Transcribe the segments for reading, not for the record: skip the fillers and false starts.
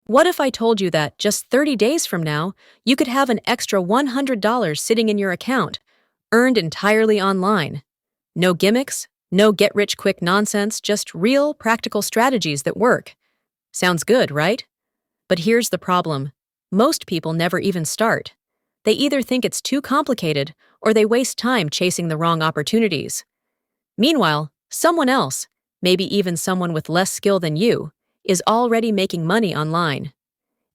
What if I told you that just 30 days from now, you could have an extra $100 sitting in your account, earned entirely online? No gimmicks, no get-rich-quick nonsense, just real, practical strategies that work. Sounds good, right? But here's the problem. Most people never even start. They either think it's too complicated or they waste time chasing the wrong opportunities. Meanwhile, someone else, maybe even someone with less skill than you, is already making money online.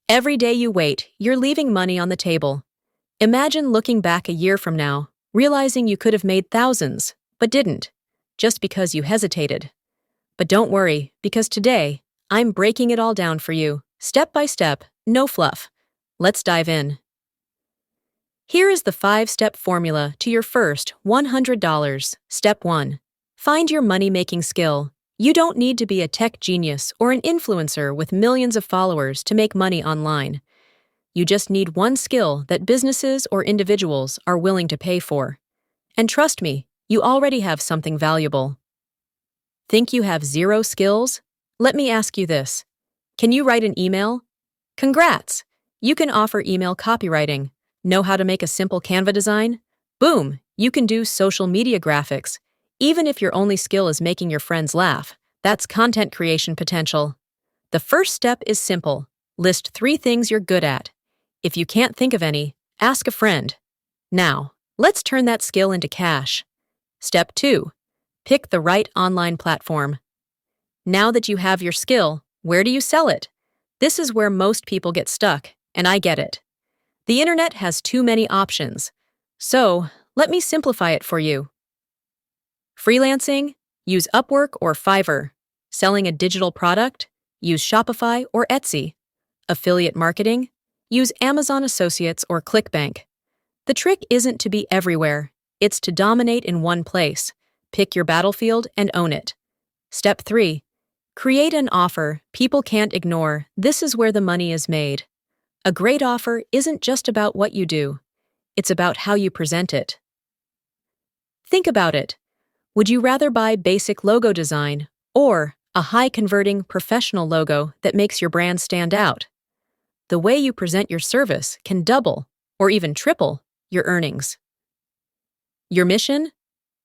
Every day you wait, you're leaving money on the table. Imagine looking back a year from now, realizing you could have made thousands, but didn't, just because you hesitated. But don't worry, because today, I'm breaking it all down for you, step by step, no fluff. Let's dive in. Here is the 5-step formula to your first $100. Step 1. Find your money-making skill. You don't need to be a tech genius or an influencer with millions of followers to make money online. You just need one skill that businesses or individuals are willing to pay for. And trust me, you already have something valuable. Think you have zero skills? Let me ask you this. Can you write an email? Congrats! You can offer email copywriting. Know how to make a simple Canva design? Boom! You can do social media graphics. Even if your only skill is making your friends laugh, that's content creation potential. The first step is simple. List 3 things you're good at. If you can't think of any, ask a friend. Now, let's turn that skill into cash. Step 2. Pick the right online platform. Now that you have your skill, where do you sell it? This is where most people get stuck, and I get it. The internet has too many options. So, let me simplify it for you. Freelancing? Use Upwork or Fiverr. Selling a digital product? Use Shopify or Etsy. Affiliate marketing? Use Amazon Associates or ClickBank. The trick isn't to be everywhere. It's to dominate in one place. Pick your battlefield and own it. Step 3. Create an offer people can't ignore. This is where the money is made. A great offer isn't just about what you do. It's about how you present it. Think about it. Would you rather buy basic logo design or a high-converting professional logo that makes your brand stand out? The way you present your service can double or even triple your earnings. Your mission?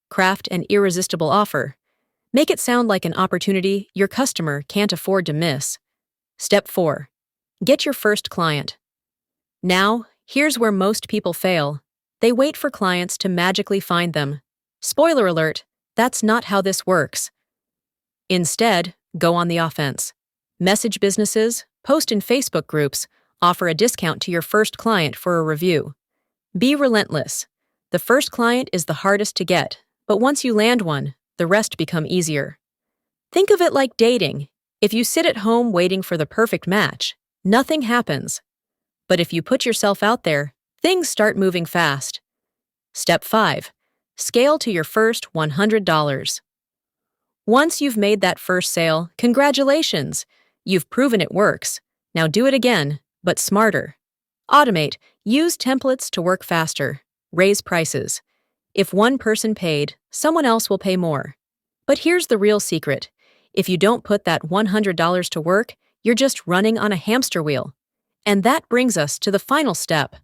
Craft an irresistible offer. Make it sound like an opportunity your customer can't afford to miss. Step 4. Get your first client. Now, here's where most people fail. They wait for clients to magically find them. Spoiler alert, that's not how this works. Instead, go on the offense. Message businesses, post in Facebook groups, offer a discount to your first client for a review. Be relentless. The first client is the hardest to get, but once you land one, the rest become easier. Think of it like dating. If you sit at home waiting for the perfect match, nothing happens. But if you put yourself out there, things start moving fast. Step 5. Scale to your first $100. Once you've made that first sale, congratulations! You've proven it works. Now do it again, but smarter. Automate. Use templates to work faster. Raise prices. If one person paid, someone else will pay more. But here's the real secret. If you don't put that $100 to work, you're just running on a hamster wheel. And that brings us to the final step.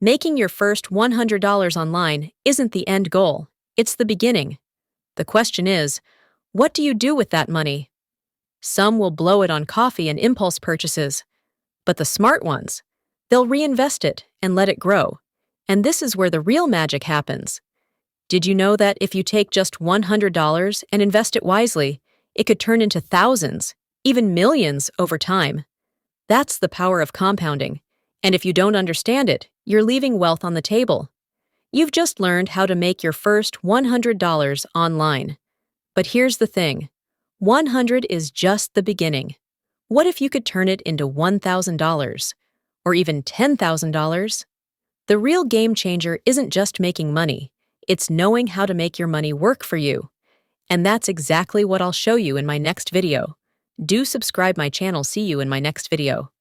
Making your first $100 online isn't the end goal, it's the beginning. The question is, what do you do with that money? Some will blow it on coffee and impulse purchases. But the smart ones, they'll reinvest it and let it grow. And this is where the real magic happens. Did you know that if you take just $100 and invest it wisely, it could turn into thousands, even millions over time? That's the power of compounding. And if you don't understand it, you're leaving wealth on the table. You've just learned how to make your first $100 online. But here's the thing. 100 is just the beginning. What if you could turn it into $1,000? Or even $10,000? The real game changer isn't just making money. It's knowing how to make your money work for you. And that's exactly what I'll show you in my next video. Do subscribe my channel. See you in my next video.